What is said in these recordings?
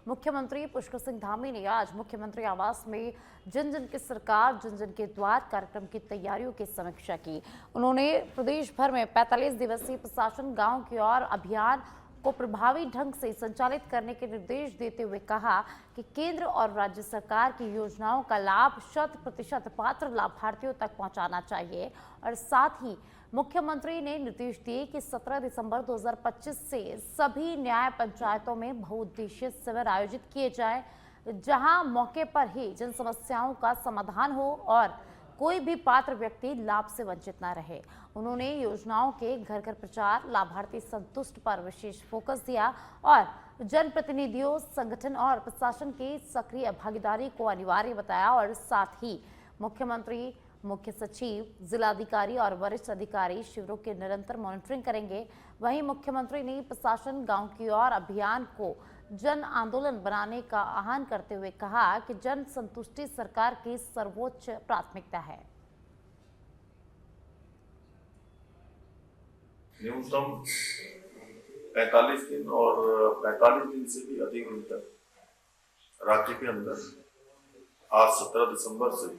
मुख्यमंत्री पुष्कर सिंह धामी ने आज मुख्यमंत्री आवास में जन जन की सरकार जन जन के द्वार कार्यक्रम की तैयारियों की समीक्षा की। उन्होंने प्रदेश भर में 45 दिवसीय प्रशासन गांव की ओर अभियान को प्रभावी ढंग से संचालित करने के निर्देश देते हुए कहा कि केंद्र और राज्य सरकार की योजनाओं का लाभ 100% पात्र लाभार्थियों तक पहुंचाना चाहिए और साथ ही मुख्यमंत्री ने निर्देश दिए कि 17 दिसंबर 2025 से सभी न्याय पंचायतों में बहुउद्देशीय शिविर आयोजित किए जाएं, जहां मौके पर ही जन समस्याओं का समाधान हो और कोई भी पात्र व्यक्ति लाभ से वंचित न रहे। उन्होंने योजनाओं के घर घर प्रचार, लाभार्थी संतुष्ट पर विशेष फोकस दिया और जनप्रतिनिधियों, संगठन और प्रशासन की सक्रिय भागीदारी को अनिवार्य बताया और साथ ही मुख्यमंत्री, मुख्य सचिव, जिलाधिकारी और वरिष्ठ अधिकारी शिविरों की निरंतर मॉनिटरिंग करेंगे। वहीं मुख्यमंत्री ने प्रशासन गांव की ओर अभियान को जन आंदोलन बनाने का आह्वान करते हुए कहा कि जन संतुष्टि सरकार की सर्वोच्च प्राथमिकता है। न्यूनतम 45 दिन और 45 दिन से भी अधिक दिन तक राज्य के अंदर आज 17 दिसंबर से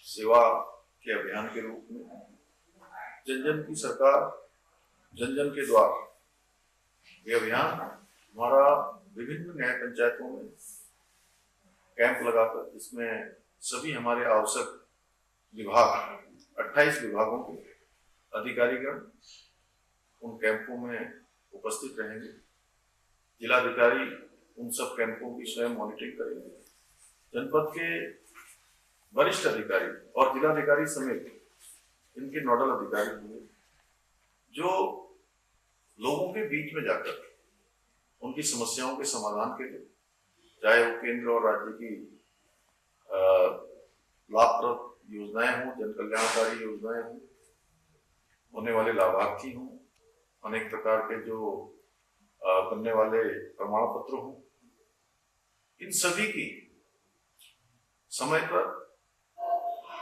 सेवा के अभियान के रूप में जन जन की सरकार जन जन के द्वार ये अभियान हमारा विभिन्न न्याय पंचायतों में कैंप लगाकर, जिसमें सभी हमारे आवश्यक विभाग 28 विभागों के अधिकारीगण उन कैंपों में उपस्थित रहेंगे। जिलाधिकारी उन सब कैंपों की स्वयं मॉनिटरिंग करेंगे। जनपद के वरिष्ठ अधिकारी और जिलाधिकारी समेत इनके नोडल अधिकारी होंगे जो लोगों के बीच में जाकर उनकी समस्याओं के समाधान के लिए, चाहे वो केंद्र और राज्य की लाभप्रद योजनाएं हों, जन कल्याणकारी योजनाएं हों, होने वाले लाभार्थी हों, अनेक प्रकार के जो बनने वाले प्रमाण पत्र हों, इन सभी की समय पर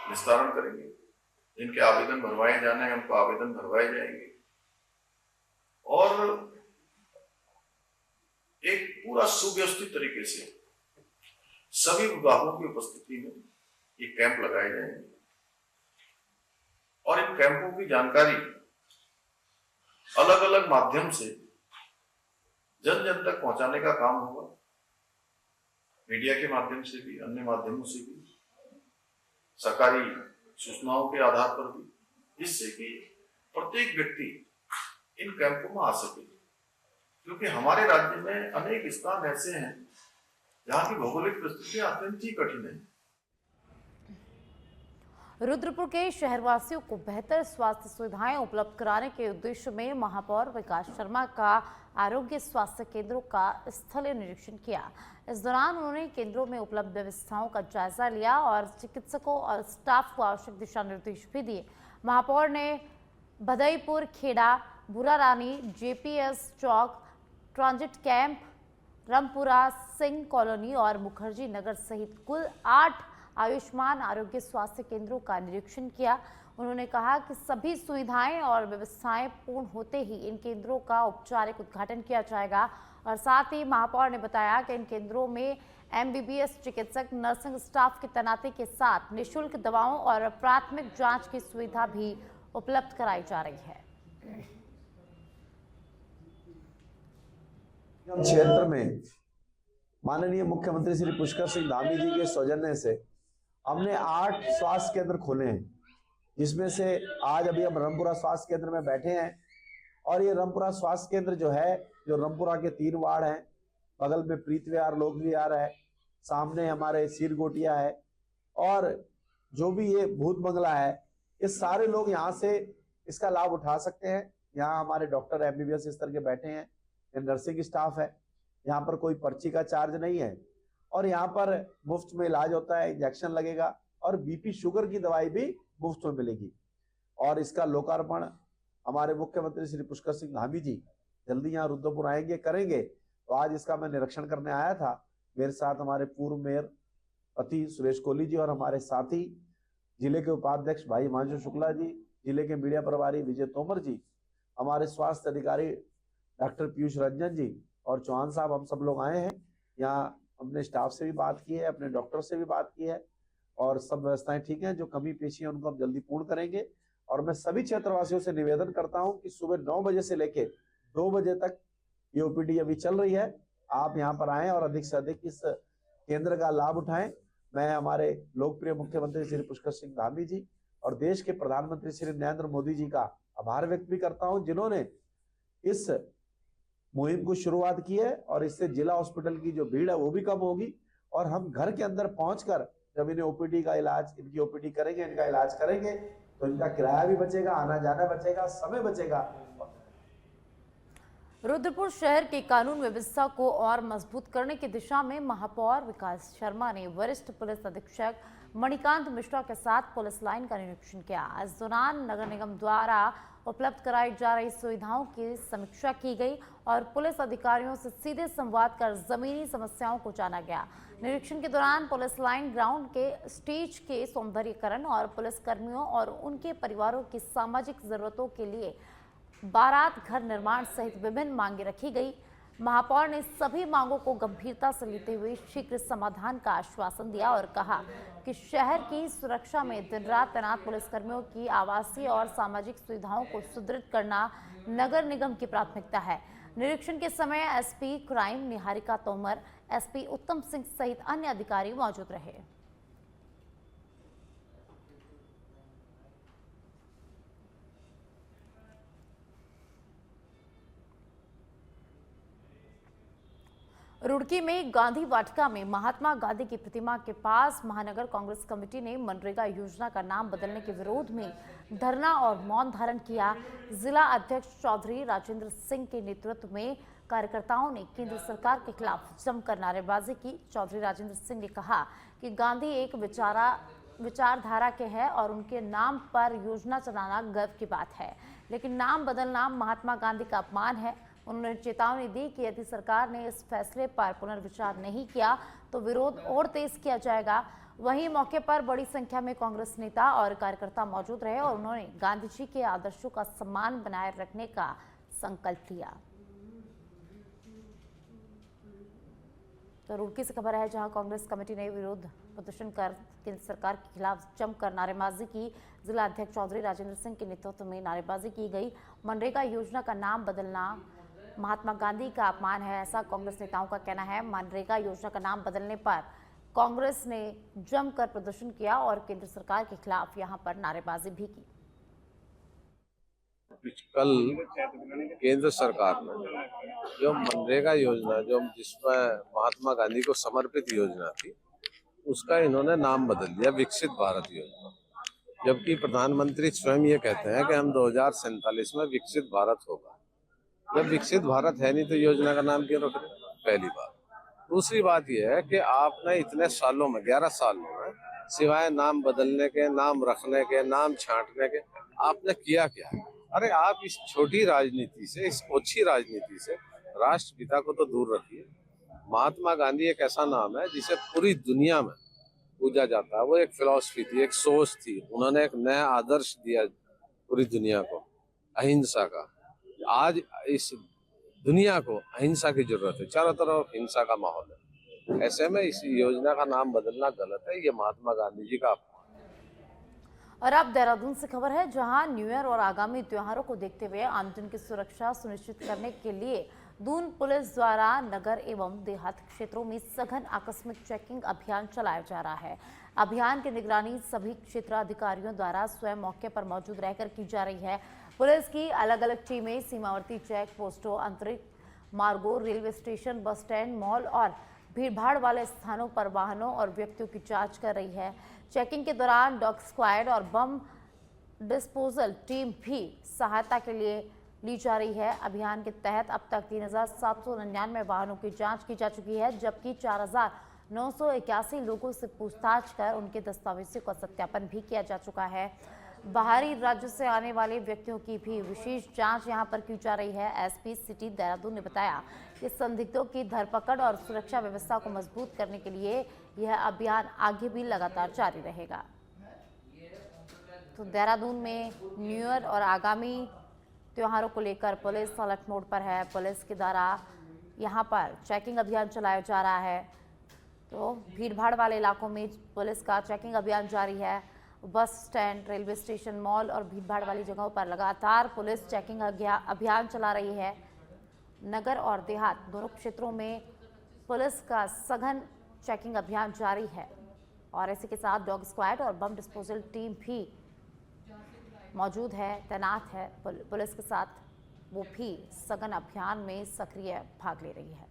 निस्तारण करेंगे। जिनके आवेदन भरवाए जाने हैं उनको आवेदन भरवाए जाएंगे और एक पूरा सुव्यवस्थित तरीके से सभी विभागों की उपस्थिति में ये कैंप लगाए जाएंगे और इन कैंपों की जानकारी अलग अलग माध्यम से जन जन तक पहुंचाने का काम होगा। मीडिया के माध्यम से भी, अन्य माध्यमों से भी, सरकारी सूचनाओं के आधार पर भी, जिससे कि प्रत्येक व्यक्ति इन कैंपों में आ सके, क्योंकि हमारे राज्य में अनेक स्थान ऐसे हैं जहाँ की भौगोलिक परिस्थितियां अत्यंत ही कठिन है। रुद्रपुर के शहरवासियों को बेहतर स्वास्थ्य सुविधाएं उपलब्ध कराने के उद्देश्य में महापौर विकास शर्मा का आरोग्य स्वास्थ्य केंद्रों का स्थलीय निरीक्षण किया। इस दौरान उन्होंने केंद्रों में उपलब्ध व्यवस्थाओं का जायजा लिया और चिकित्सकों और स्टाफ को आवश्यक दिशा निर्देश भी दिए। महापौर ने Bhadaipur, Kheda, Bura Rani, JPS Chowk, transit camp, Rampura, Singh colony और मुखर्जी नगर सहित कुल 8 आयुष्मान आरोग्य स्वास्थ्य केंद्रों का निरीक्षण किया। उन्होंने कहा कि सभी सुविधाएं और व्यवस्थाएं पूर्ण होते ही इन केंद्रों का औपचारिक उद्घाटन किया जाएगा और साथ ही महापौर ने बताया कि इन केंद्रों में एमबीबीएस चिकित्सक, नर्सिंग स्टाफ की तैनाती के साथ निःशुल्क दवाओं और प्राथमिक जांच की सुविधा भी उपलब्ध कराई जा रही है। क्षेत्र में माननीय मुख्यमंत्री श्री पुष्कर सिंह धामी जी के सौजन्य से हमने 8 स्वास्थ्य केंद्र खोले हैं, जिसमें से आज अभी हम रामपुरा स्वास्थ्य केंद्र में बैठे हैं और ये रामपुरा स्वास्थ्य केंद्र जो है, जो रामपुरा के 3 वार्ड हैं, बगल में प्रीत विहार, लोक विहार है, सामने हमारे सिरगोटिया है और जो भी ये भूत बंगला है, ये सारे लोग यहाँ से इसका लाभ उठा सकते हैं। यहाँ हमारे डॉक्टर एमबीबीएस स्तर के बैठे हैं, नर्सिंग स्टाफ है, यहाँ पर कोई पर्ची का चार्ज नहीं है और यहाँ पर मुफ्त में इलाज होता है, इंजेक्शन लगेगा और बीपी शुगर की दवाई भी मुफ्त में मिलेगी। और इसका लोकार्पण हमारे मुख्यमंत्री श्री पुष्कर सिंह धामी जी जल्दी यहाँ रुद्रपुर आएंगे, करेंगे। तो आज इसका मैं निरीक्षण करने आया था। मेरे साथ हमारे पूर्व मेयर पति सुरेश कोहली जी और हमारे साथी जिले के उपाध्यक्ष भाई हिमांशु शुक्ला जी, जिले के मीडिया प्रभारी विजय तोमर जी, हमारे स्वास्थ्य अधिकारी डॉक्टर पीयूष रंजन जी और चौहान साहब हम सब लोग आए हैं यहाँ, अपने स्टाफ से भी बात की है, अपने डॉक्टर से भी बात की है और सब व्यवस्थाएं ठीक हैं। जो कमी पेशी है उनको हम जल्दी पूर्ण करेंगे। और मैं सभी क्षेत्रवासियों से निवेदन करता हूं कि सुबह 9 बजे से लेके 2 बजे तक ये ओपीडी अभी चल रही है, आप यहाँ पर आएं और अधिक से अधिक इस केंद्र का लाभ उठाएं। मैं हमारे लोकप्रिय मुख्यमंत्री श्री पुष्कर सिंह धामी जी और देश के प्रधानमंत्री श्री नरेंद्र मोदी जी का आभार व्यक्त भी करता हूं, जिन्होंने इस मुहिम को शुरुआत की है और इससे जिला हॉस्पिटल की जो भीड़ है वो भी कम होगी और हम घर के अंदर पहुंचकर जब इन्हें ओपीडी का इलाज, इनकी ओपीडी करेंगे, इनका इलाज करेंगे तो इनका किराया भी बचेगा, आना जाना बचेगा, समय बचेगा। रुद्रपुर शहर की कानून व्यवस्था को और मजबूत करने की दिशा में महापौर विकास शर्मा ने वरिष्ठ पुलिस अधीक्षक मणिकांत मिश्रा के साथ पुलिस लाइन का निरीक्षण किया। इस दौरान नगर निगम द्वारा उपलब्ध कराई जा रही सुविधाओं की समीक्षा की गई और पुलिस अधिकारियों से सीधे संवाद कर जमीनी समस्याओं को जाना गया। निरीक्षण के दौरान पुलिस लाइन ग्राउंड के स्टेज के सौंदर्यीकरण और पुलिस कर्मियों और उनके परिवारों की सामाजिक जरूरतों के लिए बारात घर निर्माण सहित विभिन्न मांगे रखी गई। महापौर ने सभी मांगों को गंभीरता से लेते हुए शीघ्र समाधान का आश्वासन दिया और कहा कि शहर की सुरक्षा में दिन रात तैनात पुलिसकर्मियों की आवासीय और सामाजिक सुविधाओं को सुदृढ़ करना नगर निगम की प्राथमिकता है। निरीक्षण के समय SP crime Niharika Tomar, SP उत्तम सिंह सहित अन्य अधिकारी मौजूद रहे। रुड़की में गांधी वाटिका में महात्मा गांधी की प्रतिमा के पास महानगर कांग्रेस कमेटी ने मनरेगा योजना का नाम बदलने के विरोध में धरना और मौन धारण किया। जिला अध्यक्ष चौधरी राजेंद्र सिंह के नेतृत्व में कार्यकर्ताओं ने केंद्र सरकार के खिलाफ जमकर नारेबाजी की। चौधरी राजेंद्र सिंह ने कहा कि गांधी एक विचारधारा के हैं और उनके नाम पर योजना चलाना गर्व की बात है, लेकिन नाम बदलना महात्मा गांधी का अपमान है। उन्होंने चेतावनी दी कि यदि सरकार ने इस फैसले पर पुनर्विचार नहीं किया तो विरोध और तेज किया जाएगा। वहीं मौके पर बड़ी संख्या में कांग्रेस नेता और कार्यकर्ता मौजूद रहे और उन्होंने गांधी जी के आदर्शों का सम्मान बनाए रखने का संकल्प लिया। तो रुड़की से खबर है, जहां कांग्रेस कमेटी ने विरोध प्रदर्शन कर केंद्र सरकार के खिलाफ जमकर नारेबाजी की। जिला अध्यक्ष चौधरी राजेंद्र सिंह के नेतृत्व में नारेबाजी की गई। मनरेगा योजना का नाम बदलना महात्मा गांधी का अपमान है, ऐसा कांग्रेस नेताओं का कहना है। मनरेगा योजना का नाम बदलने पर कांग्रेस ने जमकर प्रदर्शन किया और केंद्र सरकार के खिलाफ यहां पर नारेबाजी भी की। कल केंद्र सरकार ने जो मनरेगा योजना, जो जिसमें महात्मा गांधी को समर्पित योजना थी, उसका इन्होंने नाम बदल दिया विकसित भारत योजना, जबकि प्रधानमंत्री स्वयं ये कहते हैं कि हम 2047 में विकसित भारत होगा। जब विकसित भारत है नहीं तो योजना का नाम क्यों रख रहे? पहली बात। दूसरी बात यह है कि आपने इतने सालों में, 11 सालों में, सिवाय नाम बदलने के, नाम रखने के, नाम छांटने के, आपने किया क्या? अरे आप इस छोटी राजनीति से, इस ओछी राजनीति से राष्ट्रपिता को तो दूर रखिए। महात्मा गांधी एक ऐसा नाम है जिसे पूरी दुनिया में पूजा जाता है। वो एक फिलॉसफी थी, एक सोच थी। उन्होंने एक नया आदर्श दिया पूरी दुनिया को, अहिंसा का। आज इस दुनिया को अहिंसा की जरूरत है, चारों तरफ हिंसा का माहौल है। ऐसे में इस योजना का नाम बदलना गलत है, ये महात्मा गांधी जी का अपमान है। और अब देहरादून से खबर है, जहां न्यू ईयर और आगामी त्योहारों को देखते हुए आमजन की सुरक्षा सुनिश्चित करने के लिए दून पुलिस द्वारा नगर एवं देहात क्षेत्रों में सघन आकस्मिक चेकिंग अभियान चलाया जा रहा है। अभियान की निगरानी सभी क्षेत्राधिकारियों द्वारा स्वयं मौके पर मौजूद रहकर की जा रही है। पुलिस की अलग अलग टीमें सीमावर्ती चेक पोस्टों, आंतरिक मार्गों, railway station, bus stand, mall और भीड़भाड़ वाले स्थानों पर वाहनों और व्यक्तियों की जांच कर रही है। चेकिंग के दौरान डॉग स्क्वाड और बम डिस्पोजल टीम भी सहायता के लिए ली जा रही है। अभियान के तहत अब तक 3,799 वाहनों की जांच की जा चुकी है, जबकि 4,981 लोगों से पूछताछ कर उनके दस्तावेजों का सत्यापन भी किया जा चुका है। बाहरी राज्यों से आने वाले व्यक्तियों की भी विशेष जांच यहां पर की जा रही है। एसपी सिटी देहरादून ने बताया कि संदिग्धों की धरपकड़ और सुरक्षा व्यवस्था को मजबूत करने के लिए यह अभियान आगे भी लगातार जारी रहेगा। तो देहरादून में न्यू ईयर और आगामी त्योहारों को लेकर पुलिस अलर्ट मोड पर है। पुलिस के द्वारा यहाँ पर चेकिंग अभियान चलाया जा रहा है। तो भीड़भाड़ वाले इलाकों में पुलिस का चेकिंग अभियान जारी है। Bus stand, railway station, mall और भीड़भाड़ वाली जगहों पर लगातार पुलिस चेकिंग अभियान चला रही है। नगर और देहात दोनों क्षेत्रों में पुलिस का सघन चेकिंग अभियान जारी है और इसी के साथ डॉग स्क्वाड और बम डिस्पोजल टीम भी मौजूद है, तैनात है। पुलिस के साथ वो भी सघन अभियान में सक्रिय भाग ले रही है।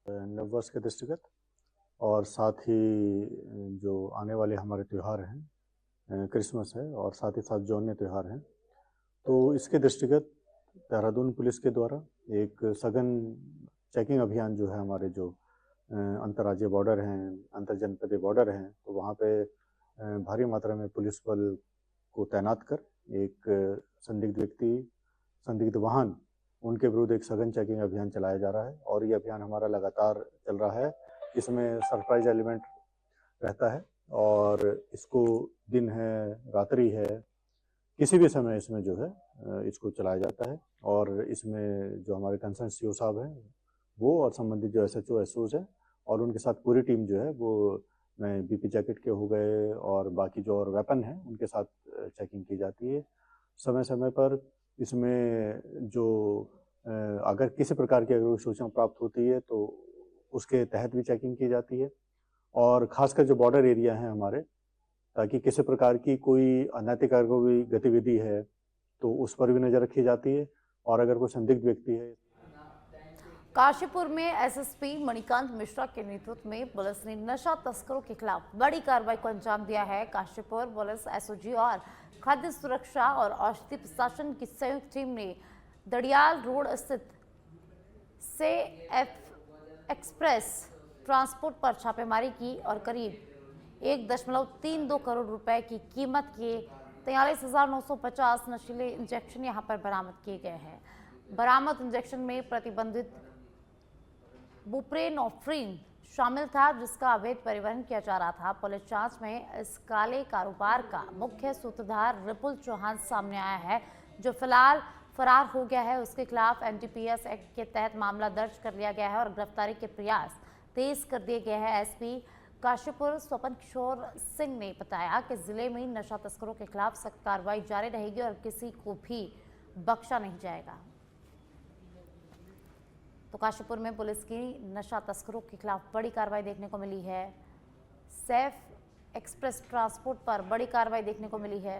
नववर्ष के दृष्टिगत और साथ ही जो आने वाले हमारे त्यौहार हैं, क्रिसमस है और साथ ही साथ जो अन्य त्यौहार हैं, तो इसके दृष्टिगत देहरादून पुलिस के द्वारा एक सघन चेकिंग अभियान जो है, हमारे जो अंतर्राज्यीय बॉर्डर हैं, अंतर जनपदीय बॉर्डर हैं, तो वहाँ पे भारी मात्रा में पुलिस बल को तैनात कर एक संदिग्ध व्यक्ति, संदिग्ध वाहन, उनके विरुद्ध एक सघन चेकिंग अभियान चलाया जा रहा है और ये अभियान हमारा लगातार चल रहा है। इसमें सरप्राइज एलिमेंट रहता है और इसको दिन है, रात्रि है, किसी भी समय इसमें जो है इसको चलाया जाता है। और इसमें जो हमारे कंसर्न सीओ साहब हैं वो और संबंधित जो SHO SOs हैं और उनके साथ पूरी टीम जो है वो BP जैकेट के हो गए और बाकी जो और वेपन हैं उनके साथ चेकिंग की जाती है। समय समय पर इसमें जो अगर किसी प्रकार की अगर सूचना प्राप्त होती है तो उसके तहत भी चेकिंग की जाती है और खासकर जो बॉर्डर एरिया है हमारे, ताकि किसी प्रकार की कोई अनैतिक गतिविधि है तो उस पर भी नज़र रखी जाती है और अगर कोई संदिग्ध व्यक्ति है। काशीपुर में SSP मणिकांत मिश्रा के नेतृत्व में पुलिस ने नशा तस्करों के खिलाफ बड़ी कार्रवाई को अंजाम दिया है। काशीपुर पुलिस, SOG और खाद्य सुरक्षा और औषधि प्रशासन की संयुक्त टीम ने दड़ियाल रोड स्थित से एक्सप्रेस ट्रांसपोर्ट पर छापेमारी की और करीब 1.32 करोड़ रुपए की कीमत के 43,950 नशीले इंजेक्शन यहां पर बरामद किए गए हैं। बरामद इंजेक्शन में प्रतिबंधित बुप्रेनोफ्रिन शामिल था, जिसका अवैध परिवहन किया जा रहा था। पुलिस जांच में इस काले कारोबार का मुख्य सूत्रधार रिपुल चौहान सामने आया है, जो फिलहाल फरार हो गया है। उसके खिलाफ NDPS एक्ट के तहत मामला दर्ज कर लिया गया है और गिरफ्तारी के प्रयास तेज कर दिए गए हैं। SP काशीपुर स्वपन किशोर सिंह ने बताया कि जिले में नशा तस्करों के खिलाफ सख्त कार्रवाई जारी रहेगी और किसी को भी बख्शा नहीं जाएगा। तो काशीपुर में पुलिस की नशा तस्करों के खिलाफ बड़ी कार्रवाई देखने को मिली है। सैफ एक्सप्रेस ट्रांसपोर्ट पर बड़ी कार्रवाई देखने को मिली है।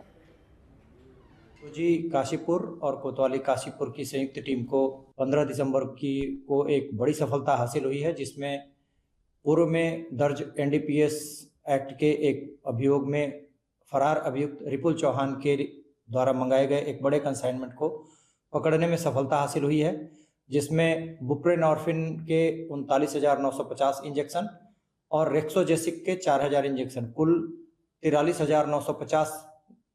तो जी, काशीपुर और कोतवाली काशीपुर की संयुक्त टीम को 15 दिसंबर को एक बड़ी सफलता हासिल हुई है, जिसमें पूर्व में दर्ज NDPS एक्ट के एक अभियोग में फरार अभियुक्त रिपुल चौहान के द्वारा मंगाए गए एक बड़े कंसाइनमेंट को पकड़ने में सफलता हासिल हुई है, जिसमें बुप्रेनोर्फिन के 39,950 इंजेक्शन और रेक्सोजेसिक के 4,000 इंजेक्शन, कुल 43,950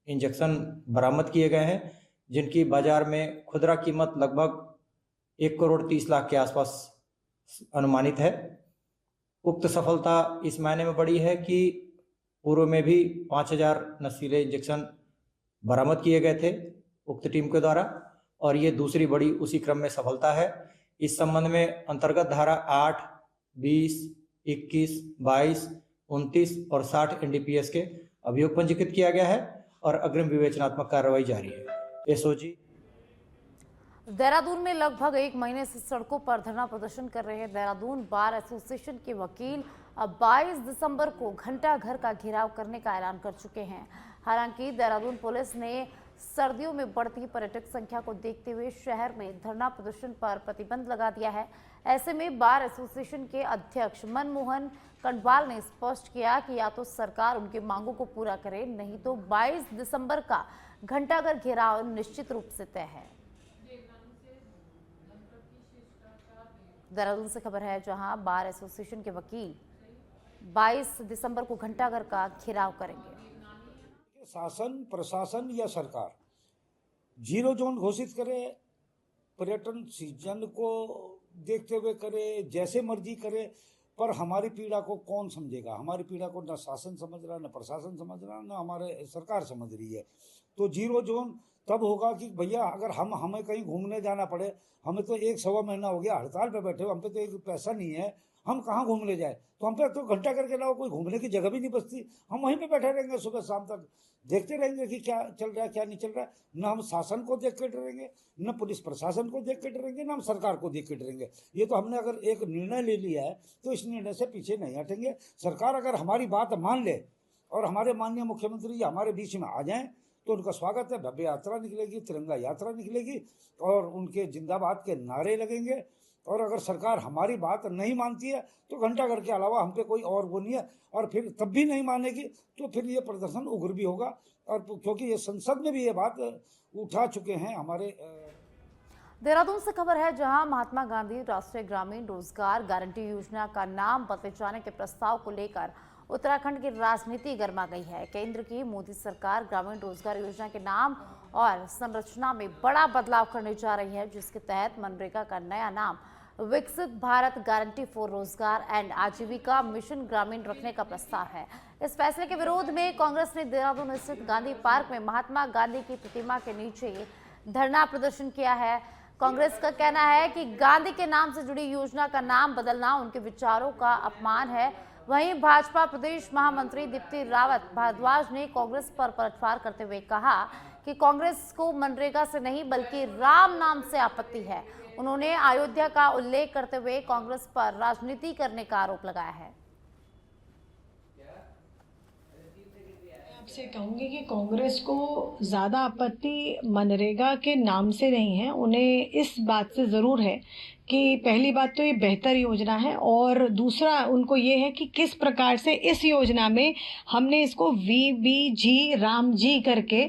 इंजेक्शन बरामद किए गए हैं, जिनकी बाजार में खुदरा कीमत लगभग 1 करोड़ 30 लाख के आसपास अनुमानित है। उक्त सफलता इस मायने में बड़ी है कि पूर्व में भी 5,000 नशीले इंजेक्शन बरामद किए गए थे उक्त टीम के द्वारा और ये दूसरी बड़ी उसी क्रम में सफलता है। इस संबंध में अंतर्गत धारा 8, 20, 21, 22, 29 और 60 NDPS के अभियोग पंजीकृत किया गया है और अग्रिम विवेचनात्मक कार्रवाई जारी है। SOG देहरादून में लगभग 1 महीने से सड़कों पर धरना प्रदर्शन कर रहे हैं देहरादून बार एसोसिएशन के वकील अब 22 दिसंबर को घंटा घर का घेराव करने का ऐलान कर चुके हैं। हालांकि देहरादून पुलिस ने सर्दियों में बढ़ती पर्यटक संख्या को देखते हुए शहर में धरना प्रदर्शन पर प्रतिबंध लगा दिया है। ऐसे में बार एसोसिएशन के अध्यक्ष मनमोहन कंडवाल ने स्पष्ट किया कि या तो सरकार उनकी मांगों को पूरा करे, नहीं तो 22 दिसंबर का घंटाघर घेराव निश्चित रूप से तय है। देहरादून से खबर है, जहां बार एसोसिएशन के वकील 22 दिसंबर को घंटाघर का घेराव करेंगे। शासन, प्रशासन या सरकार जीरो जोन घोषित करे, पर्यटन सीजन को देखते हुए करे, जैसे मर्जी करे, पर हमारी पीड़ा को कौन समझेगा? हमारी पीड़ा को न शासन समझ रहा, न प्रशासन समझ रहा, न हमारे सरकार समझ रही है। तो जीरो जोन तब होगा कि भैया अगर हमें कहीं घूमने जाना पड़े, हमें तो 1 सवा महीना हो गया हड़ताल पे बैठे हो, हम पे तो एक पैसा नहीं है, हम कहाँ घूमने जाए, तो हम पे तो घंटा करके अलावा कोई घूमने की जगह भी नहीं बचती। हम वहीं पे बैठे रहेंगे सुबह शाम तक, देखते रहेंगे कि क्या चल रहा है क्या नहीं चल रहा है। न हम शासन को देख के डरेंगे, न पुलिस प्रशासन को देख के डरेंगे, न हम सरकार को देख के डरेंगे। ये तो हमने अगर एक निर्णय ले लिया है तो इस निर्णय से पीछे नहीं हटेंगे। सरकार अगर हमारी बात मान ले और हमारे माननीय मुख्यमंत्री जी हमारे बीच में आ जाएं तो उनका स्वागत है, भव्य यात्रा निकलेगी, तिरंगा यात्रा निकलेगी और उनके जिंदाबाद के नारे लगेंगे। और अगर सरकार हमारी बात नहीं मानती है तो घंटा घर के अलावा हम पे कोई और वो नहीं है, और फिर तब भी नहीं मानेगी तो फिर ये प्रदर्शन उग्र भी होगा। और क्योंकि ये संसद में भी ये बात उठा चुके हैं हमारे देहरादून से खबर है, जहां महात्मा गांधी राष्ट्रीय ग्रामीण रोजगार गारंटी योजना का नाम बदले जाने के प्रस्ताव को लेकर उत्तराखंड की राजनीति गर्मा गई है। केंद्र की मोदी सरकार ग्रामीण रोजगार योजना के नाम और संरचना में बड़ा बदलाव करने जा रही है, जिसके तहत मनरेगा का नया नाम विकसित भारत गारंटी फॉर रोजगार एंड आजीविका मिशन ग्रामीण रखने का प्रस्ताव है। इस फैसले के विरोध में कांग्रेस ने देहरादून स्थित गांधी पार्क में महात्मा गांधी की प्रतिमा के नीचे धरना प्रदर्शन किया है। कांग्रेस का कहना है कि गांधी के नाम से जुड़ी योजना का नाम बदलना उनके विचारों का अपमान है। वहीं भाजपा प्रदेश महामंत्री दीप्ति रावत भारद्वाज ने कांग्रेस पर पलटवार करते हुए कहा कि कांग्रेस को मनरेगा से नहीं बल्कि राम नाम से आपत्ति है। उन्होंने अयोध्या का उल्लेख करते हुए कांग्रेस पर राजनीति करने का आरोप लगाया है। आपसे कहूंगी कि कांग्रेस को ज़्यादा आपत्ति मनरेगा के नाम से नहीं है, उन्हें इस बात से ज़रूर है कि पहली बात तो ये बेहतर योजना है और दूसरा उनको ये है कि किस प्रकार से इस योजना में हमने इसको VBG राम जी करके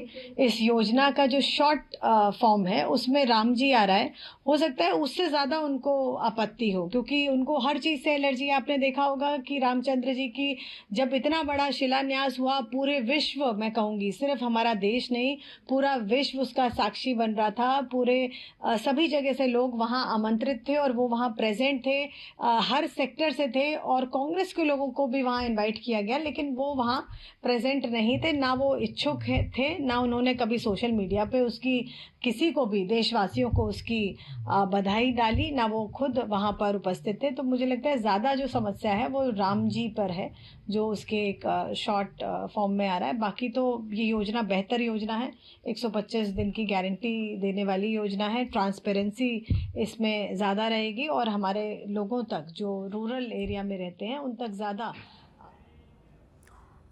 इस योजना का जो शॉर्ट फॉर्म है उसमें राम जी आ रहा है। हो सकता है उससे ज़्यादा उनको आपत्ति हो, क्योंकि उनको हर चीज़ से एलर्जी। आपने देखा होगा कि रामचंद्र जी की जब इतना बड़ा शिलान्यास हुआ, पूरे विश्व, मैं कहूँगी सिर्फ हमारा देश नहीं पूरा विश्व उसका साक्षी बन रहा था। पूरे सभी जगह से लोग वहाँ आमंत्रित थे और वो वहाँ प्रेजेंट थे, हर सेक्टर से थे और कांग्रेस के लोगों को भी वहाँ इनवाइट किया गया, लेकिन वो वहाँ प्रेजेंट नहीं थे, ना वो इच्छुक थे, ना उन्होंने कभी सोशल मीडिया पे उसकी किसी को भी देशवासियों को उसकी बधाई डाली, ना वो खुद वहाँ पर उपस्थित थे। तो मुझे लगता है ज़्यादा जो समस्या है वो राम जी पर है, जो उसके एक शॉर्ट फॉर्म में आ रहा है। बाकी तो ये योजना बेहतर योजना है, 125 दिन की गारंटी देने वाली योजना है, ट्रांसपेरेंसी इसमें ज़्यादा रहेगी और हमारे लोगों तक जो रूरल एरिया में रहते हैं उन तक ज़्यादा।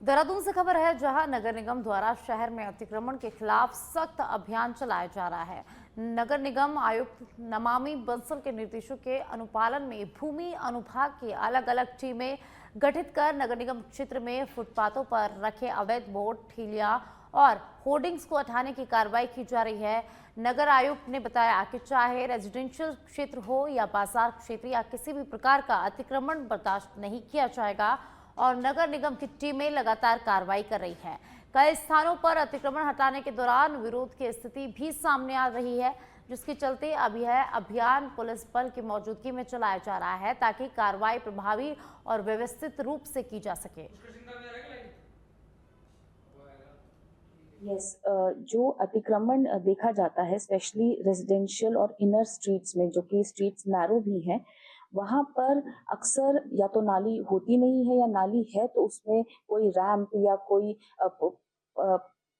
देहरादून से खबर है, जहां नगर निगम द्वारा शहर में अतिक्रमण के खिलाफ सख्त अभियान चलाया जा रहा है। नगर निगम आयुक्त नमामि बंसल के निर्देशों के अनुपालन में भूमि अनुभाग की अलग अलग टीमें गठित कर नगर निगम क्षेत्र में फुटपाथों पर रखे अवैध बोर्ड, ठेलियां और होर्डिंग्स को हटाने की कार्रवाई की जा रही है। नगर आयुक्त ने बताया कि चाहे रेजिडेंशियल क्षेत्र हो या बाजार क्षेत्र या किसी भी प्रकार का अतिक्रमण बर्दाश्त नहीं किया जाएगा और नगर निगम की टीमें लगातार कार्रवाई कर रही है। कई स्थानों पर अतिक्रमण हटाने के दौरान विरोध की स्थिति भी सामने आ रही है, जिसके चलते अब यह अभियान पुलिस बल की मौजूदगी में चलाया जा रहा है ताकि कार्रवाई प्रभावी और व्यवस्थित रूप से की जा सके। जो अतिक्रमण देखा जाता है स्पेशली रेजिडेंशियल और इनर स्ट्रीट्स में, जो कि स्ट्रीट्स नैरो भी हैं, वहाँ पर अक्सर या तो नाली होती नहीं है या नाली है तो उसमें कोई रैंप या कोई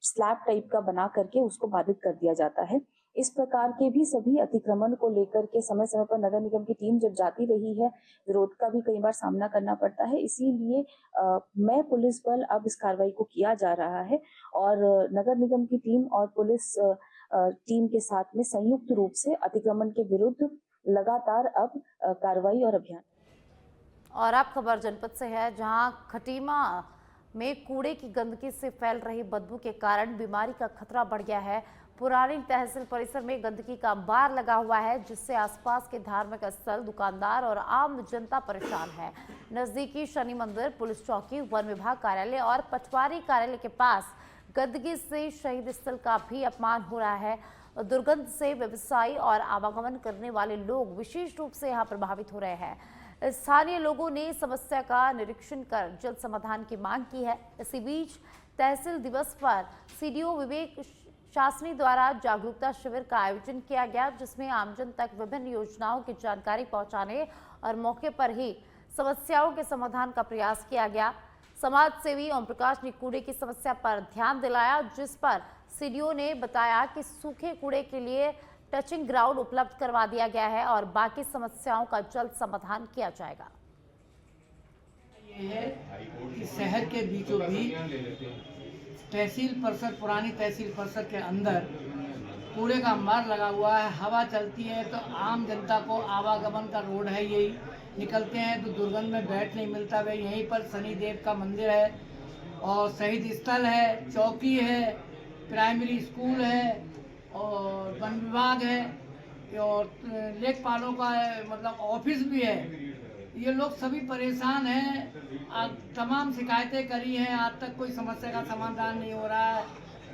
स्लैब टाइप का बना करके उसको बाधित कर दिया जाता है। इस प्रकार के भी सभी अतिक्रमण को लेकर के समय समय पर नगर निगम की टीम जब जाती रही है, विरोध का भी कई बार सामना करना पड़ता है। इसीलिए मैं पुलिस बल अब इस कार्रवाई को किया जा रहा है और नगर निगम की टीम और पुलिस टीम के साथ में संयुक्त रूप से अतिक्रमण के विरुद्ध लगातार अब कार्रवाई और अभियान। और अब खबर जनपद से है, जहां खटीमा में कूड़े की गंदगी से फैल रही बदबू के कारण बीमारी का खतरा बढ़ गया है। पुरानी तहसील परिसर में गंदगी का अंबार लगा हुआ है, जिससे आसपास के धार्मिक स्थल, दुकानदार और आम जनता परेशान है। नजदीकी शनि मंदिर, पुलिस चौकी, वन विभाग कार्यालय और पटवारी कार्यालय के पास गंदगी से शहीद स्थल का भी अपमान हो रहा है। दुर्गंध से व्यवसायी और आवागमन करने वाले लोग विशेष रूप से यहाँ प्रभावित हो रहे हैं। स्थानीय लोगों ने समस्या का निरीक्षण कर जल्द समाधान की मांग की है। इसी बीच तहसील दिवस पर CDO विवेक शासनी द्वारा जागरूकता शिविर का आयोजन किया गया, जिसमें आमजन तक विभिन्न योजनाओं की जानकारी पहुंचाने और मौके पर ही समस्याओं के समाधान का प्रयास किया गया। समाज सेवी ओम प्रकाश ने कूड़े की समस्या पर ध्यान दिलाया, जिस पर सीडीओ ने बताया कि सूखे कूड़े के लिए टचिंग ग्राउंड उपलब्ध करवा दिया गया है और बाकी समस्याओं का जल्द समाधान किया जाएगा। ये है कि शहर के बीचों बीच तहसील परिसर, पुरानी तहसील परिसर के अंदर कूड़े का मार लगा हुआ है। हवा चलती है तो आम जनता को आवागमन का रोड है, यही निकलते हैं तो दुर्गंध में बैठ नहीं मिलता। वे यहीं पर शनिदेव का मंदिर है और शहीद स्थल है, चौकी है, प्राइमरी स्कूल है और वन विभाग है और लेखपालों का मतलब ऑफिस भी है। ये लोग सभी परेशान हैं, तमाम शिकायतें करी हैं, आज तक कोई समस्या का समाधान नहीं हो रहा है।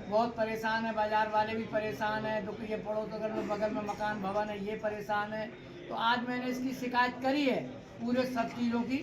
बहुत परेशान है, बाजार वाले भी परेशान हैं, दुख ये पड़ोस अगर में बगल में मकान भवन है ये परेशान है। तो आज मैंने इसकी शिकायत करी है पूरे सब चीज़ों की,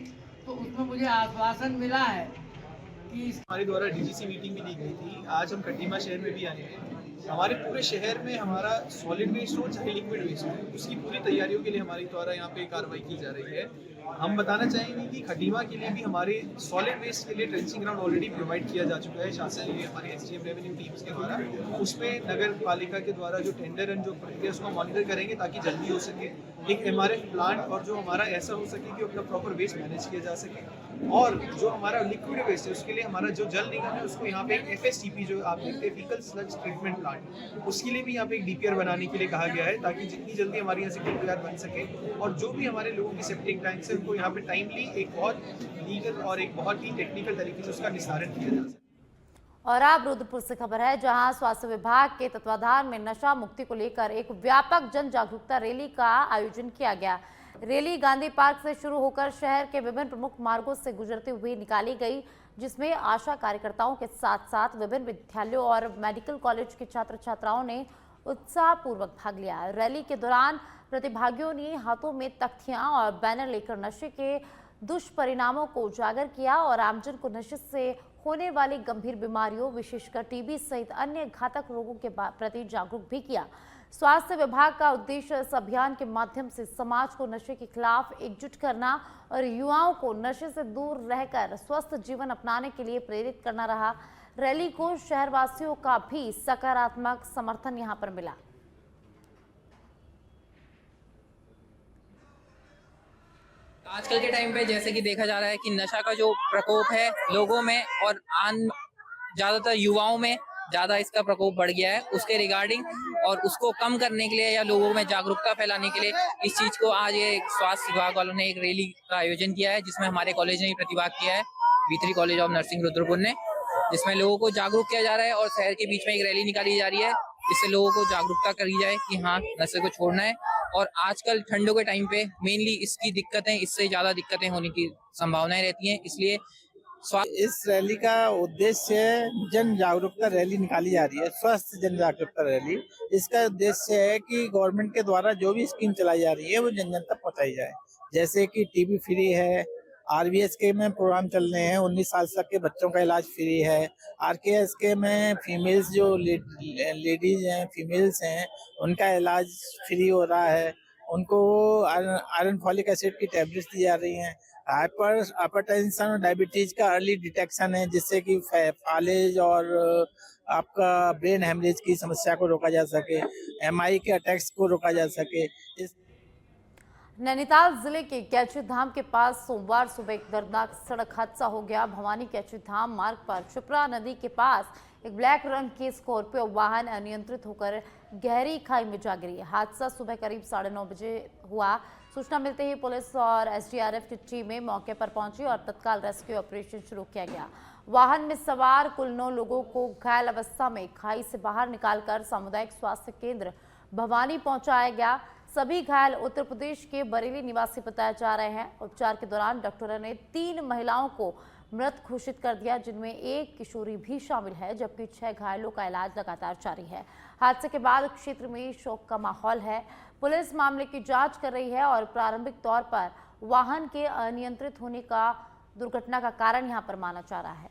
तो उसमें मुझे आश्वासन मिला है कि हमारे द्वारा डीजीसी मीटिंग भी ली गई थी। आज हम खटीमा शहर में भी आए हैं। हमारे पूरे शहर में हमारा सॉलिड वेस्ट हो चाहे लिक्विड वेस्ट हो, उसकी पूरी तैयारियों के लिए हमारे द्वारा यहाँ पे कार्रवाई की जा रही है। हम बताना चाहेंगे कि खटीमा के लिए भी हमारे सॉलिड वेस्ट के लिए ट्रेंचिंग ग्राउंड ऑलरेडी प्रोवाइड किया जा चुका है शासन ये हमारे एसडीएम रेवेन्यू टीम्स के द्वारा। उसमें नगर पालिका के द्वारा जो टेंडर एंड जो प्रक्रिया उसको मॉनिटर करेंगे ताकि जल्दी हो सके, एक एमआरएफ प्लांट और जो हमारा ऐसा हो सके कि अपना प्रॉपर वेस्ट मैनेज किया जा सके। और जो हमारा लिक्विड वेस्ट है उसके लिए हमारा जो जल निगम है उसको यहाँ पे एक एफएसटीपी जो आप देखते हैं व्हीकल स्लज ट्रीटमेंट प्लांट, उसके लिए भी यहाँ पे एक डीपीआर बनाने के लिए कहा गया है ताकि जितनी जल्दी हमारे यहाँ से डीपीआर बन सके और जो भी हमारे लोगों की सेप्टिक टैंक्स है उनको यहाँ पे टाइमली एक बहुत लीगल और एक बहुत ही टेक्निकल तरीके से उसका निस्तारण किया जा सके। और अब रुद्रपुर से खबर है, जहां स्वास्थ्य विभाग के तत्वाधान में नशा मुक्ति को लेकर एक व्यापक जन जागरूकता रैली का आयोजन किया गया। रैली गांधी पार्क से शुरू होकर शहर के विभिन्न प्रमुख मार्गों से गुजरते हुए निकाली गई, जिसमें आशा कार्यकर्ताओं के साथ साथ विभिन्न विद्यालयों और मेडिकल कॉलेज के छात्र छात्राओं ने उत्साहपूर्वक भाग लिया। रैली के दौरान प्रतिभागियों ने हाथों में तख्तियां और बैनर लेकर नशे के दुष्परिणामों को उजागर किया और आमजन को नशे से होने वाली गंभीर बीमारियों, विशेषकर टीबी सहित अन्य घातक रोगों के प्रति जागरूक भी किया। स्वास्थ्य विभाग का उद्देश्य इस अभियान के माध्यम से समाज को नशे के खिलाफ एकजुट करना और युवाओं को नशे से दूर रहकर स्वस्थ जीवन अपनाने के लिए प्रेरित करना रहा। रैली को शहरवासियों का भी सकारात्मक समर्थन यहां पर मिला। आजकल के टाइम पे जैसे कि देखा जा रहा है कि नशा का जो प्रकोप है लोगों में और ज्यादातर युवाओं में ज्यादा इसका प्रकोप बढ़ गया है, उसके रिगार्डिंग और उसको कम करने के लिए या लोगों में जागरूकता फैलाने के लिए इस चीज को आज ये स्वास्थ्य विभाग वालों ने एक रैली का आयोजन किया है, जिसमें हमारे कॉलेज ने भी प्रतिभाग किया है, V3 college of nursing Rudrapur ने, जिसमें लोगों को जागरूक किया जा रहा है और शहर के बीच में एक रैली निकाली जा रही है जिससे लोगों को जागरूकता करी जाए कि हाँ नशे को छोड़ना है। और आजकल ठंडों के टाइम पे मेनली इसकी दिक्कतें, इससे ज्यादा दिक्कतें होने की संभावनाएं रहती हैं, इसलिए इस रैली का उद्देश्य जन जागरूकता रैली निकाली जा रही है, स्वस्थ जन जागरूकता रैली। इसका उद्देश्य है कि गवर्नमेंट के द्वारा जो भी स्कीम चलाई जा रही है वो जन जन तक पहुंचाई जाए, जैसे कि टीबी फ्री है, RVSK में प्रोग्राम चल रहे हैं, 19 साल तक के बच्चों का इलाज फ्री है, RKSK में फीमेल्स जो लेडीज हैं, फीमेल्स हैं, उनका इलाज फ्री हो रहा है, उनको आयरन फॉलिक एसिड की टैबलेट्स दी जा रही हैं, हाइपरटेंशन और डायबिटीज का अर्ली डिटेक्शन है जिससे कि फालेज और आपका ब्रेन हेमरेज की समस्या को रोका जा सके, MI के अटैक्स को रोका जा सके। नैनीताल जिले के कैची धाम के पास सोमवार सुबह एक दर्दनाक सड़क हादसा हो गया। भवानी कैची धाम मार्ग पर क्षिप्रा नदी के पास एक ब्लैक रंग की स्कॉर्पियो वाहन अनियंत्रित होकर गहरी खाई में जा गिरी। हादसा सुबह करीब 9:30 बजे हुआ। सूचना मिलते ही पुलिस और SDRF की टीमें मौके पर पहुंची और तत्काल रेस्क्यू ऑपरेशन शुरू किया गया। वाहन में सवार कुल 9 लोगों को घायल अवस्था में खाई से बाहर निकालकर सामुदायिक स्वास्थ्य केंद्र भवानी पहुंचाया गया। सभी घायल उत्तर प्रदेश के बरेली निवासी बताए जा रहे हैं। उपचार के दौरान डॉक्टरों ने 3 महिलाओं को मृत घोषित कर दिया, जिनमें एक किशोरी भी शामिल है, जबकि 6 घायलों का इलाज लगातार जारी है। हादसे के बाद क्षेत्र में शोक का माहौल है। पुलिस मामले की जांच कर रही है और प्रारंभिक तौर पर वाहन के अनियंत्रित होने का दुर्घटना का कारण यहां पर माना जा रहा है।